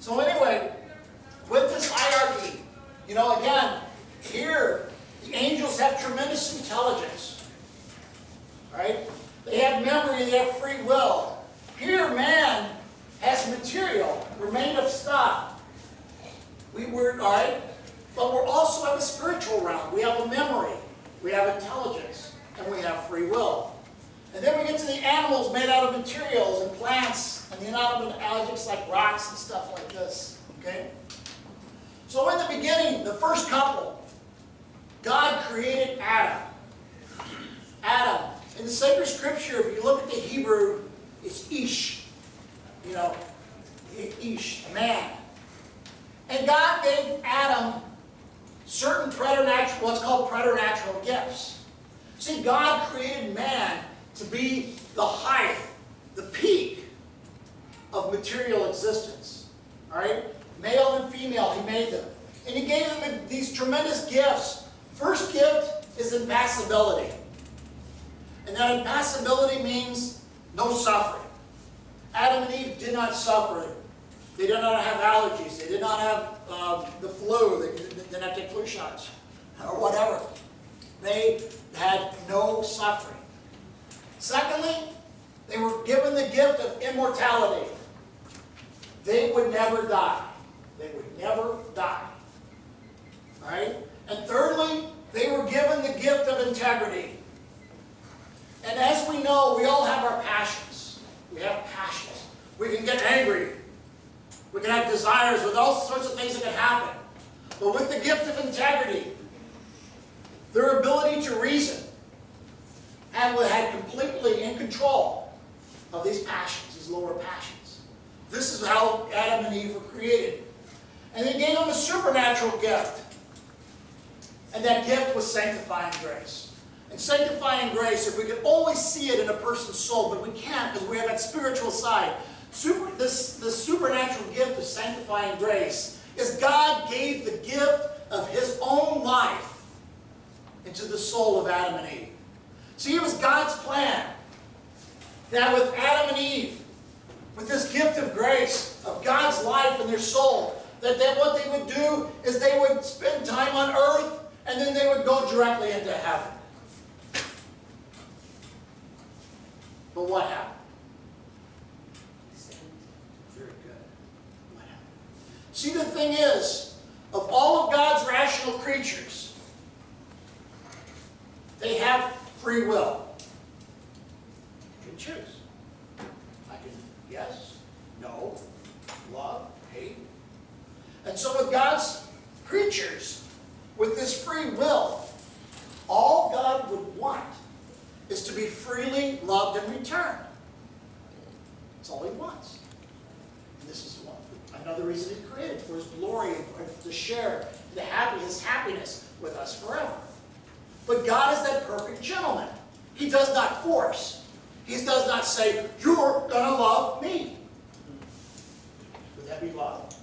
So anyway, with this hierarchy, you know, again, here, the angels have tremendous intelligence. Right? They have memory, they have free will. Here, man has material. We're made of stuff. Alright? But we also have a spiritual realm. We have a memory. We have intelligence. And we have free will. And then we get to the animals made out of materials and plants and the inanimate objects like rocks and stuff like this. Okay? So in the beginning, the first couple, God created Adam. Adam. In the sacred scripture, if you look at the Hebrew, it's Ish. You know, Ish, man. And God gave Adam certain preternatural, what's called preternatural gifts. See, God created man to be the height, the peak of material existence. Alright? Male and female, He made them. And He gave them these tremendous gifts. First gift is impassibility. And that impassibility means no suffering. Adam and Eve did not suffer. They did not have allergies. They did not have the flu. They didn't have to take flu shots or whatever. They had no suffering. Secondly, they were given the gift of immortality. They would never die. They would never die. All right? And thirdly, they were given the gift of integrity. And as we know, we all have our passions. We have passions. We can get angry. We can have desires with all sorts of things that can happen. But with the gift of integrity, their ability to reason, and had completely in control of these passions, these lower passions. This is how Adam and Eve were created. And He gave them a supernatural gift. And that gift was sanctifying grace. And sanctifying grace, if we could only see it in a person's soul, but we can't because we have that spiritual side. This supernatural gift of sanctifying grace is God gave the gift of His own life into the soul of Adam and Eve. See, it was God's plan that with Adam and Eve, with this gift of grace, of God's life in their soul, that what they would do is they would spend time on earth and then they would go directly into heaven. But what happened? Very good. What happened? See, the thing is, of all of God's rational creatures, they have free will. You can choose. I can yes, no, love, hate. And so with God's creatures, with this free will, all God would want is to be freely loved in return. That's all He wants. And this is another reason He created, for His glory, and to share His happiness with us forever. But God is that perfect gentleman. He does not force. He does not say, you're going to love me. Would that be love?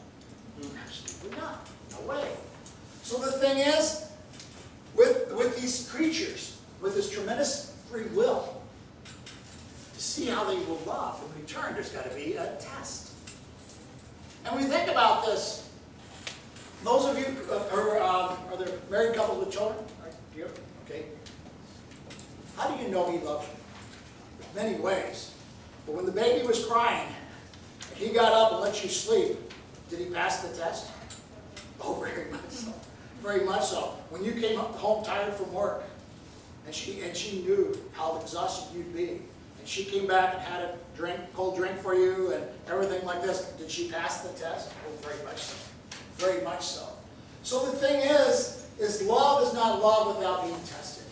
Absolutely not. No way. So the thing is, with these creatures, with this tremendous free will, to see how they will love in return, there's got to be a test. And when we think about this, those of you are there married couples with children? Right here? Okay. How do you know He loves you? In many ways. But when the baby was crying, and He got up and let you sleep, did He pass the test? Oh, very much so. Very much so. When you came home tired from work, and she knew how exhausted you'd be, and she came back and had a cold drink for you, and everything like this, did she pass the test? Oh, very much so. Very much so. So the thing is love is not love without being tested.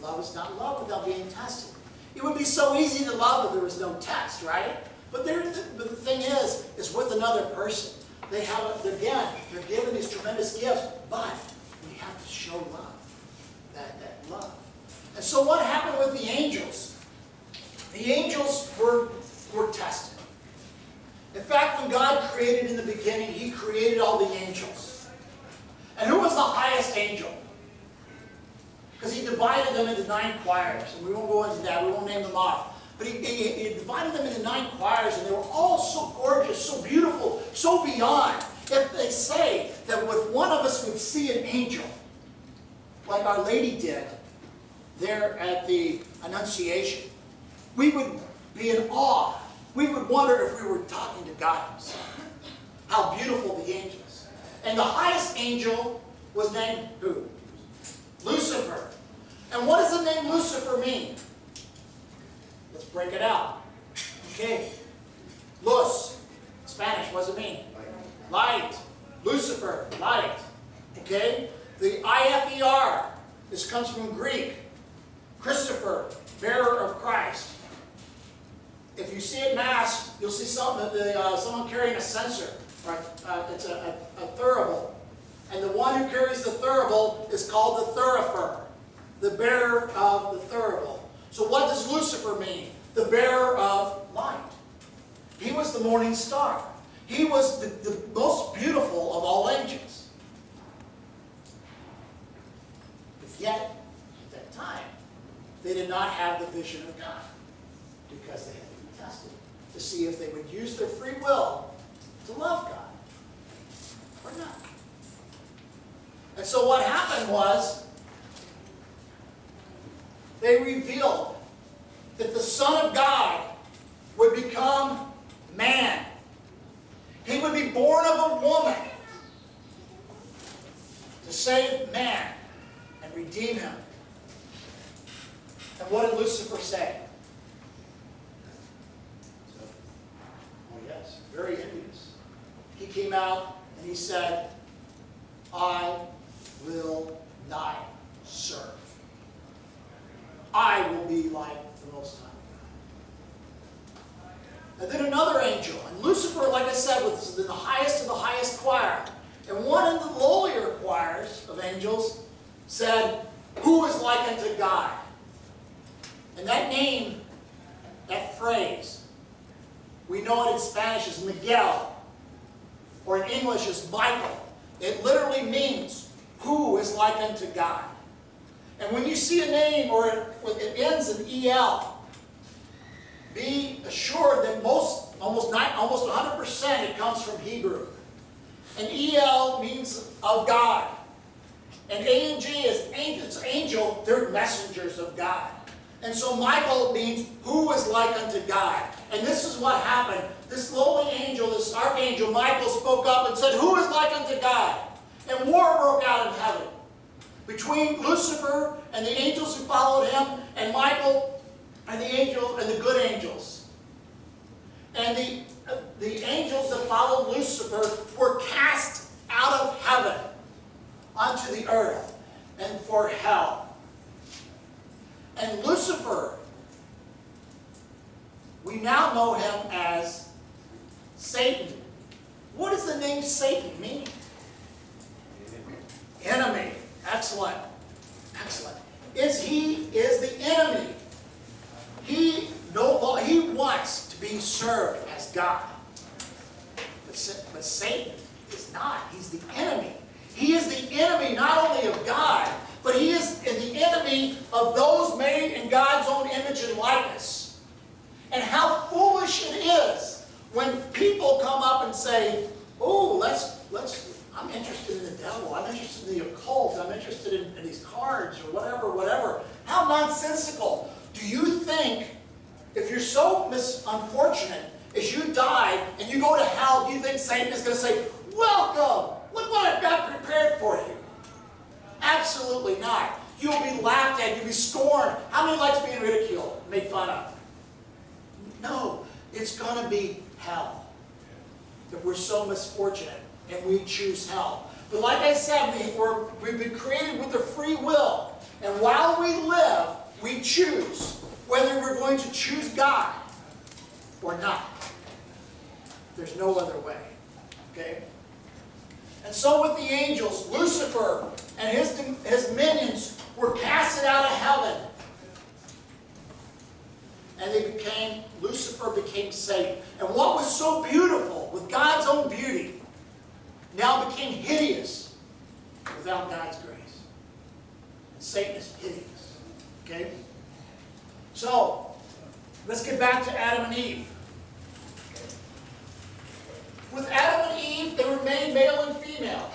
Love is not love without being tested. It would be so easy to love if there was no test, right? But the thing is with another person. They're given these tremendous gifts, but we have to show love. That love. And so what happened with the angels? The angels were tested. In fact, when God created in the beginning, He created all the angels. And who was the highest angel? Because He divided them into 9 choirs. And we won't go into that. We won't name them off. But he divided them into 9 choirs, and they were all so gorgeous, so beautiful, so beyond. If they say that if one of us would see an angel, like Our Lady did there at the Annunciation, we would be in awe. We would wonder if we were talking to God himself. How beautiful the angels. And the highest angel was named who? Lucifer. And what does the name Lucifer mean? Let's break it out. Okay. Luz, Spanish, what does it mean? Light. Lucifer, light. Okay? The I-F-E-R, this comes from Greek. Christopher, bearer of Christ. If you see at Mass, you'll see someone carrying a censer. Right? It's a thurible. And the one who carries the thurible is called the thurifer, the bearer of the thurible. So what does Lucifer mean? The bearer of light. He was the morning star. He was the most beautiful of all angels. But yet, at that time, they did not have the vision of God because they had to be tested to see if they would use their free will to love God or not. And so what happened was they revealed that the Son of God would become man. He would be born of a woman to save man and redeem him. And what did Lucifer say? Oh yes, very envious. He came out and he said, I will not serve. I will be like the Most High. And then another angel. And Lucifer, like I said, was in the highest of the highest choir. And one of the lowlier choirs of angels said, who is like unto God? And that name, that phrase, we know it in Spanish as Miguel, or in English as Michael. It literally means, who is like unto God? And when you see a name, or it ends in EL, be assured that almost 100% it comes from Hebrew. And EL means of God. And ANG is angel, they're messengers of God. And so Michael means, who is like unto God? And this is what happened. This lowly angel, this archangel Michael, spoke up and said, who is like unto God? And war broke out in heaven between Lucifer and the angels who followed him, and Michael and the angels and the good angels. And the angels that followed Lucifer were cast out of heaven onto the earth and for hell. And Lucifer, we now know him as Satan. What does the name Satan mean? Enemy. Excellent. Excellent. He is the enemy. He wants to be served as God. But Satan is not. He's the enemy. He is the enemy not only of God, but he is the enemy of those made in God's own image and likeness. And how foolish it is when people come up and say, oh, I'm interested in the devil, I'm interested in the occult, I'm interested in these cards or whatever. How nonsensical. Do you think, if you're so unfortunate, as you die and you go to hell, do you think Satan is going to say, welcome, look what I've got prepared for you? Absolutely not. You'll be laughed at, you'll be scorned. How many likes being ridiculed, made fun of? No, it's going to be hell. If we're so misfortunate and we choose hell. But like I said, we've been created with a free will. And while we live, we choose whether we're going to choose God or not. There's no other way. Okay? And so with the angels, Lucifer and his minions were casted out of heaven. And Lucifer became Satan. And what was so beautiful with God's own beauty now became hideous without God's grace. And Satan is hideous. Okay? So, let's get back to Adam and Eve. With Adam and male and female.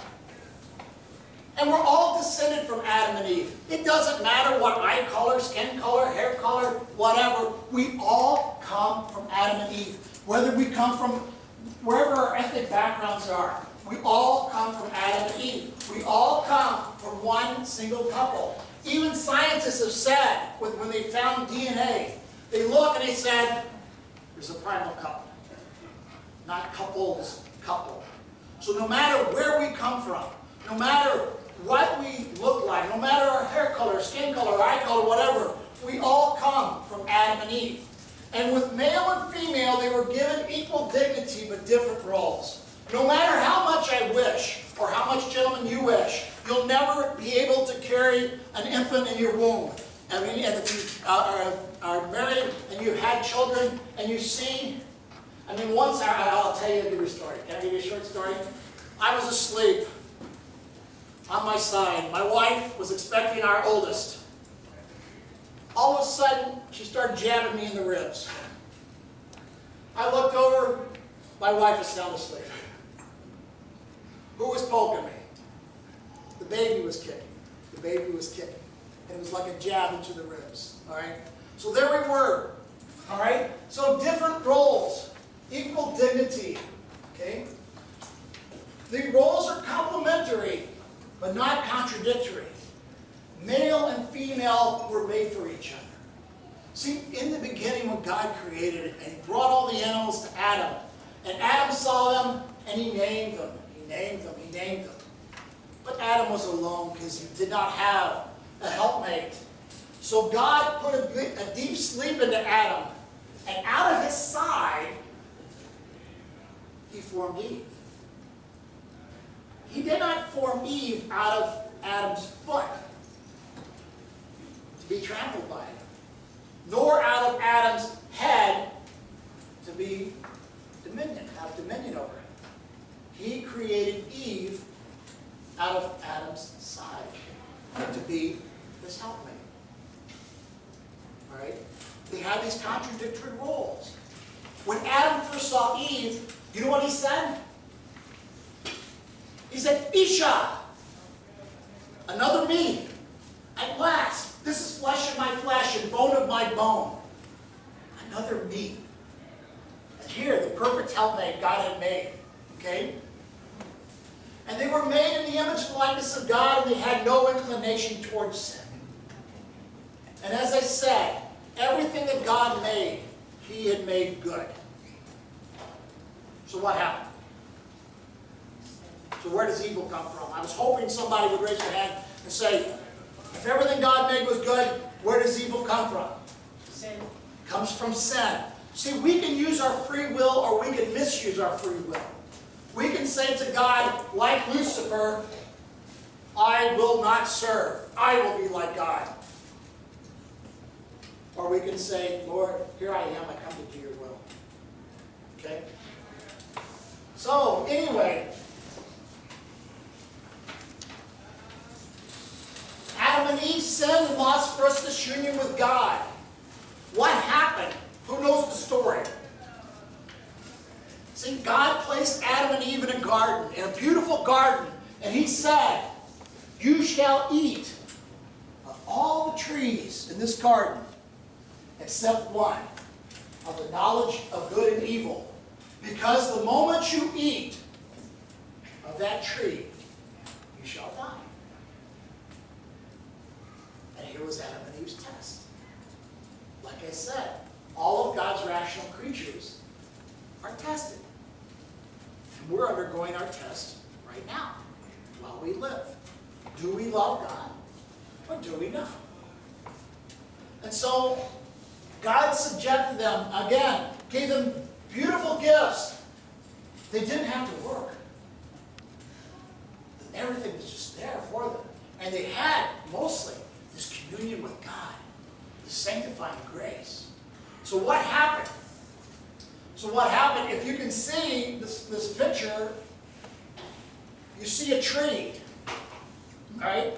And we're all descended from Adam and Eve. It doesn't matter what eye color, skin color, hair color, whatever. We all come from Adam and Eve. Whether we come from wherever our ethnic backgrounds are, we all come from Adam and Eve. We all come from one single couple. Even scientists have said, when they found DNA, they look and they said, there's a primal couple. Not couples, couple. So no matter where we come from, no matter what we look like, no matter our hair color, skin color, eye color, whatever, we all come from Adam and Eve. And with male and female, they were given equal dignity but different roles. No matter how much I wish, or how much, gentlemen, you wish, you'll never be able to carry an infant in your womb. I mean, if you are married and you've had children and you see, I mean, once, I'll tell you a story. Can I give you a short story? I was asleep on my side. My wife was expecting our oldest. All of a sudden, she started jabbing me in the ribs. I looked over, my wife is sound asleep. Who was poking me? The baby was kicking. The baby was kicking. And it was like a jab into the ribs. All right? So there we were. All right? So different roles, equal dignity. Okay? The roles are complementary, but not contradictory. Male and female were made for each other. See, in the beginning when God created it, and He brought all the animals to Adam, and Adam saw them, and he named them. He named them. He named them. But Adam was alone because he did not have a helpmate. So God put a deep sleep into Adam, and out of his side, He formed Eve. He did not form Eve out of Adam's foot to be trampled by him, nor out of Adam's head to be have dominion over him. He created Eve out of Adam's side to be his helpmate. All right? They have these contradictory roles. When Adam first saw Eve, you know what he said? He said, Isha, another me. At last, this is flesh of my flesh and bone of my bone. Another me. And here, the perfect helpmate God had made. Okay? And they were made in the image and likeness of God, and they had no inclination towards sin. And as I said, everything that God made, He had made good. So what happened? So where does evil come from? I was hoping somebody would raise their hand and say, if everything God made was good, where does evil come from? Sin. It comes from sin. See, we can use our free will or we can misuse our free will. We can say to God, like Lucifer, I will not serve. I will be like God. Or we can say, Lord, here I am. I come to do your will. Okay? So, anyway, Adam and Eve sinned and lost first union with God. What happened? Who knows the story? See, God placed Adam and Eve in a garden, in a beautiful garden, and He said, you shall eat of all the trees in this garden, except one, of the knowledge of good and evil. Because the moment you eat of that tree, you shall die. And here was Adam and Eve's test. Like I said, all of God's rational creatures are tested. And we're undergoing our test right now, while we live. Do we love God, or do we not? And so, God subjected them, again, gave them beautiful gifts. They didn't have to work. Everything was just there for them. And they had, mostly, this communion with God, this sanctifying grace. So what happened? If you can see this picture, you see a tree, right?